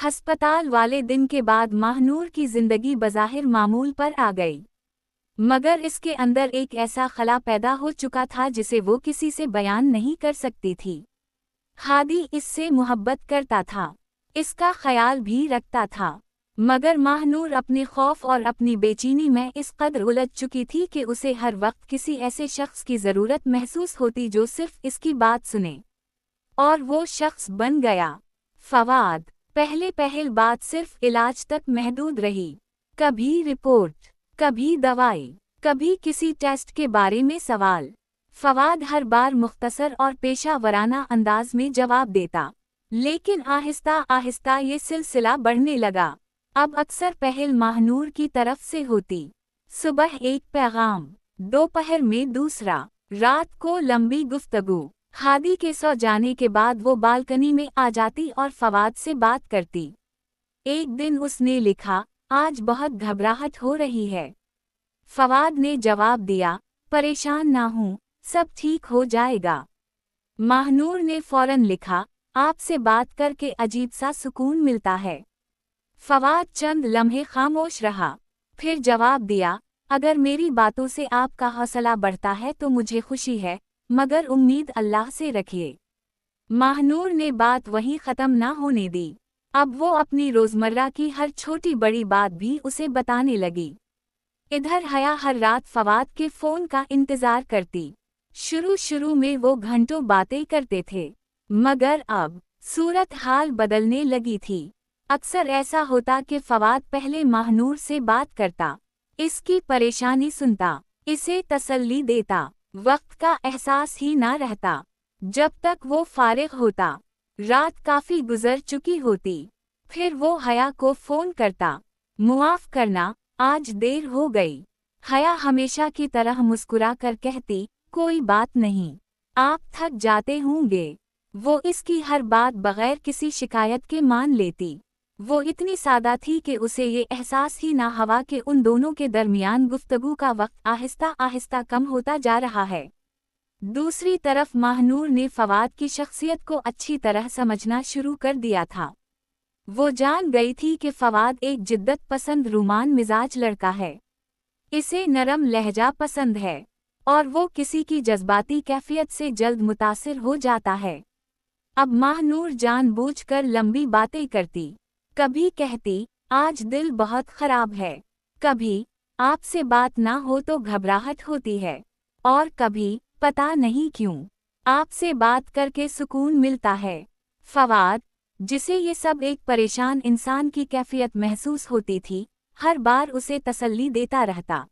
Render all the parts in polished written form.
हस्पताल वाले दिन के बाद माहनूर की जिंदगी बज़ाहिर मामूल पर आ गई, मगर इसके अंदर एक ऐसा खला पैदा हो चुका था जिसे वो किसी से बयान नहीं कर सकती थी। हादी इससे मोहब्बत करता था, इसका ख्याल भी रखता था, मगर माहनूर अपने खौफ और अपनी बेचैनी में इस कदर उलझ चुकी थी कि उसे हर वक्त किसी ऐसे शख्स की ज़रूरत महसूस होती जो सिर्फ इसकी बात सुने, और वो शख्स बन गया फवाद। पहल बात सिर्फ इलाज तक महदूद रही, कभी रिपोर्ट, कभी दवाई, कभी किसी टेस्ट के बारे में सवाल। फवाद हर बार मुख्तसर और पेशा वराना अंदाज में जवाब देता, लेकिन आहिस्ता आहिस्ता ये सिलसिला बढ़ने लगा। अब अक्सर पहल माहनूर की तरफ से होती, सुबह एक पैगाम, दोपहर में दूसरा, रात को लंबी गुफ्तगू। हादी के सो जाने के बाद वो बालकनी में आ जाती और फवाद से बात करती। एक दिन उसने लिखा, आज बहुत घबराहट हो रही है। फवाद ने जवाब दिया, परेशान ना हूँ, सब ठीक हो जाएगा। माहनूर ने फौरन लिखा, आपसे बात करके अजीब सा सुकून मिलता है। फवाद चंद लम्हे खामोश रहा, फिर जवाब दिया, अगर मेरी बातों से आपका हौसला बढ़ता है तो मुझे खुशी है, मगर उम्मीद अल्लाह से रखिए। माहनूर ने बात वहीं ख़त्म ना होने दी। अब वो अपनी रोज़मर्रा की हर छोटी बड़ी बात भी उसे बताने लगी। इधर हया हर रात फवाद के फ़ोन का इंतज़ार करती। शुरू में वो घंटों बातें करते थे, मगर अब सूरत हाल बदलने लगी थी। अक्सर ऐसा होता कि फवाद पहले माहनूर से बात करता, इसकी परेशानी सुनता, इसे तसल्ली देता, वक्त का एहसास ही ना रहता। जब तक वो फारिग होता, रात काफ़ी गुजर चुकी होती। फिर वो हया को फ़ोन करता, मुआफ़ करना, आज देर हो गई। हया हमेशा की तरह मुस्कुरा कर कहती, कोई बात नहीं, आप थक जाते होंगे। वो इसकी हर बात बग़ैर किसी शिकायत के मान लेती। वो इतनी सादा थी कि उसे ये एहसास ही ना हुआ कि उन दोनों के दरमियान गुफ्तगू का वक्त आहिस्ता आहिस्ता कम होता जा रहा है। दूसरी तरफ माहनूर ने फवाद की शख्सियत को अच्छी तरह समझना शुरू कर दिया था। वो जान गई थी कि फवाद एक जिद्दत पसंद रूमान मिजाज लड़का है, इसे नरम लहजा पसंद है, और वो किसी की जज्बाती कैफियत से जल्द मुतासिर हो जाता है। अब माहनूर जानबूझकर लंबी बातें करती, कभी कहती, आज दिल बहुत खराब है, कभी आपसे बात ना हो तो घबराहट होती है, और कभी पता नहीं क्यों आपसे बात करके सुकून मिलता है। फवाद, जिसे ये सब एक परेशान इंसान की कैफियत महसूस होती थी, हर बार उसे तसल्ली देता रहता,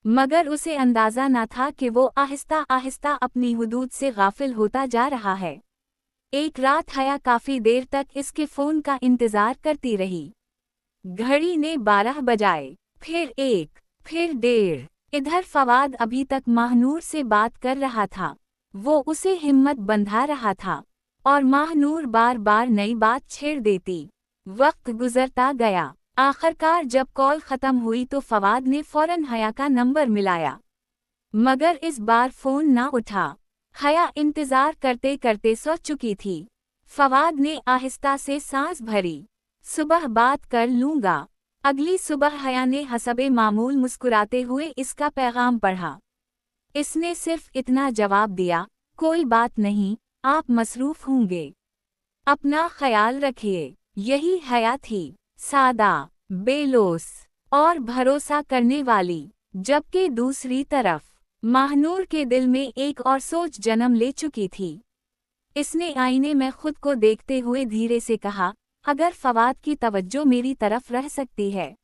मगर उसे अंदाज़ा न था कि वो आहिस्ता आहिस्ता अपनी हुदूद से गाफिल होता जा रहा है। एक रात हया काफ़ी देर तक इसके फ़ोन का इंतज़ार करती रही। घड़ी ने 12 बजाए, फिर 1, फिर 1:30। इधर फवाद अभी तक माहनूर से बात कर रहा था। वो उसे हिम्मत बंधा रहा था, और माहनूर बार बार नई बात छेड़ देती। वक्त गुजरता गया। आखिरकार जब कॉल ख़त्म हुई तो फवाद ने फ़ौरन हया का नंबर मिलाया, मगर इस बार फ़ोन ना उठा। हया इंतज़ार करते करते सो चुकी थी। फवाद ने आहिस्ता से सांस भरी, सुबह बात कर लूँगा। अगली सुबह हया ने हसबे मामूल मुस्कुराते हुए इसका पैगाम पढ़ा। इसने सिर्फ इतना जवाब दिया, कोई बात नहीं, आप मसरूफ़ होंगे, अपना ख्याल रखिए। यही हया थी, सादा, बेलोस और भरोसा करने वाली। जबकि दूसरी तरफ माहनूर के दिल में एक और सोच जन्म ले चुकी थी। इसने आईने में खुद को देखते हुए धीरे से कहा, अगर फवाद की तवज्जो मेरी तरफ रह सकती है,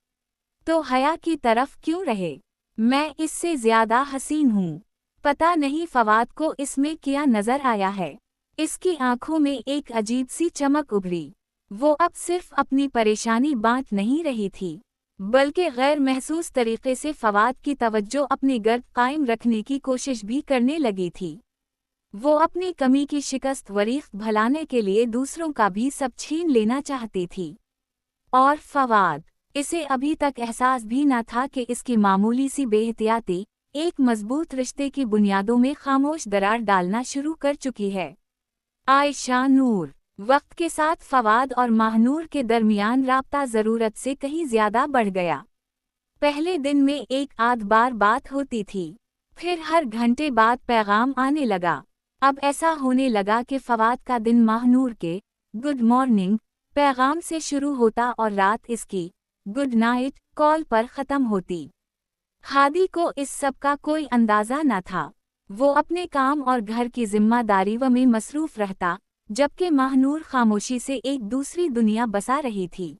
तो हया की तरफ क्यों रहे? मैं इससे ज़्यादा हसीन हूँ। पता नहीं फवाद को इसमें क्या नज़र आया है। इसकी आंखों में एक अजीब सी चमक उभरी। वो अब सिर्फ अपनी परेशानी बांट नहीं रही थी, बल्कि गैर महसूस तरीके से फवाद की तवज्जो अपनी गर्द कायम रखने की कोशिश भी करने लगी थी। वो अपनी कमी की शिकस्त वरीख्त भलाने के लिए दूसरों का भी सब छीन लेना चाहती थी, और फवाद, इसे अभी तक एहसास भी न था कि इसकी मामूली सी बेहतियाती एक मजबूत रिश्ते की बुनियादों में खामोश दरार डालना शुरू कर चुकी है। आयशा नूर। वक्त के साथ फवाद और महानूर के दरमियान राब्ता ज़रूरत से कहीं ज़्यादा बढ़ गया। पहले दिन में एक आध बार बात होती थी, फिर हर घंटे बाद पैगाम आने लगा। अब ऐसा होने लगा कि फवाद का दिन महानूर के गुड मॉर्निंग पैगाम से शुरू होता और रात इसकी गुड नाइट कॉल पर ख़त्म होती। हादी को इस सब का कोई अंदाज़ा न था। वो अपने काम और घर की जिम्मेदारियों में मसरूफ़ रहता, जबकि महानूर खामोशी से एक दूसरी दुनिया बसा रही थी।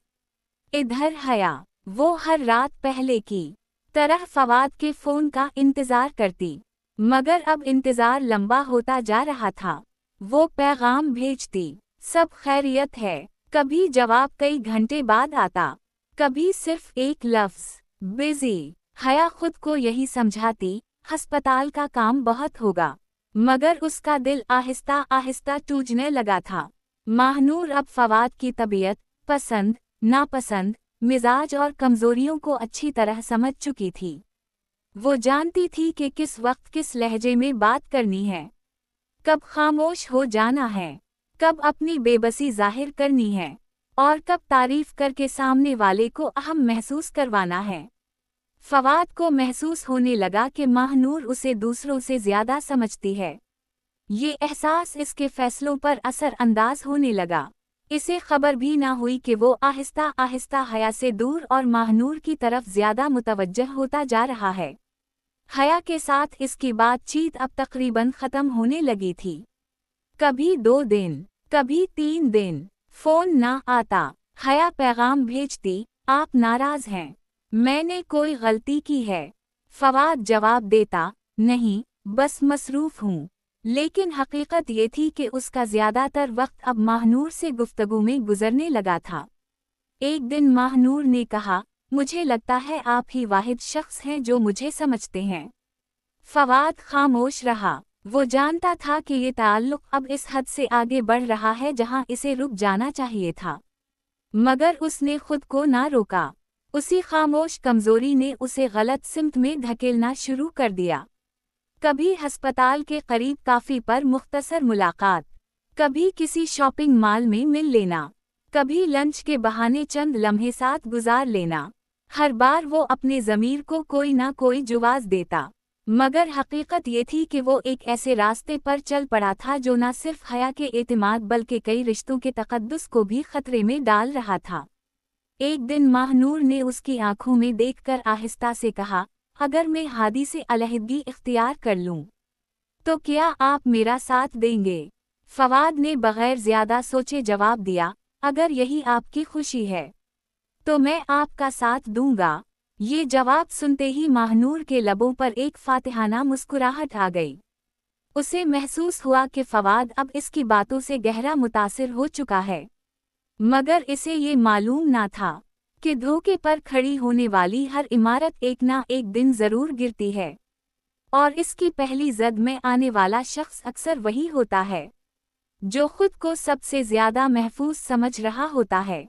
इधर हया, वो हर रात पहले की तरह फवाद के फ़ोन का इंतज़ार करती, मगर अब इंतज़ार लंबा होता जा रहा था। वो पैगाम भेजती, सब खैरियत है, कभी जवाब कई घंटे बाद आता, कभी सिर्फ एक लफ्ज़ बिज़ी। हया खुद को यही समझाती, अस्पताल का काम बहुत होगा, मगर उसका दिल आहिस्ता आहिस्ता टूटने लगा था। महानूर अब फवाद की तबीयत, पसंद, नापसंद, मिजाज और कमज़ोरियों को अच्छी तरह समझ चुकी थी। वो जानती थी कि किस वक्त किस लहजे में बात करनी है, कब खामोश हो जाना है, कब अपनी बेबसी जाहिर करनी है और कब तारीफ करके सामने वाले को अहम महसूस करवाना है। फवाद को महसूस होने लगा कि महानूर उसे दूसरों से ज़्यादा समझती है। ये एहसास इसके फैसलों पर असर अंदाज होने लगा। इसे खबर भी ना हुई कि वो आहिस्ता आहिस्ता हया से दूर और महानूर की तरफ ज़्यादा मुतवज्जह होता जा रहा है। हया के साथ इसकी बातचीत अब तकरीबन ख़त्म होने लगी थी। कभी 2 दिन, कभी 3 दिन, फ़ोन ना आता। हया पैगाम भेजती, आप नाराज़ हैं, मैंने कोई गलती की है। फवाद जवाब देता, नहीं, बस मसरूफ़ हूँ। लेकिन हकीकत ये थी कि उसका ज़्यादातर वक्त अब महानूर से गुफ्तगू में गुजरने लगा था। एक दिन महानूर ने कहा, मुझे लगता है आप ही वाहिद शख्स हैं जो मुझे समझते हैं। फवाद खामोश रहा। वो जानता था कि ये ताल्लुक़ अब इस हद से आगे बढ़ रहा है जहाँ इसे रुक जाना चाहिए था, मगर उसने खुद को ना रोका। उसी खामोश कमज़ोरी ने उसे गलत सिमत में धकेलना शुरू कर दिया। कभी अस्पताल के करीब काफ़ी पर मुख्तसर मुलाकात, कभी किसी शॉपिंग मॉल में मिल लेना, कभी लंच के बहाने चंद लम्हे साथ गुजार लेना। हर बार वो अपने ज़मीर को कोई ना कोई जुवाज़ देता, मगर हकीकत ये थी कि वो एक ऐसे रास्ते पर चल पड़ा था जो न सिर्फ हया के एतमाद बल्कि कई रिश्तों के तक़द्दुस को भी खतरे में डाल रहा था। एक दिन महानूर ने उसकी आंखों में देखकर आहिस्ता से कहा, अगर मैं हादी से अलहदगी इख्तियार कर लूं, तो क्या आप मेरा साथ देंगे? फवाद ने बग़ैर ज़्यादा सोचे जवाब दिया, अगर यही आपकी खुशी है तो मैं आपका साथ दूंगा। ये जवाब सुनते ही महानूर के लबों पर एक फातिहाना मुस्कुराहट आ गई। उसे महसूस हुआ कि फवाद अब इसकी बातों से गहरा मुतासिर हो चुका है, मगर इसे ये मालूम ना था कि धोखे पर खड़ी होने वाली हर इमारत एक ना एक दिन ज़रूर गिरती है, और इसकी पहली जद में आने वाला शख्स अक्सर वही होता है जो खुद को सबसे ज़्यादा महफूज समझ रहा होता है।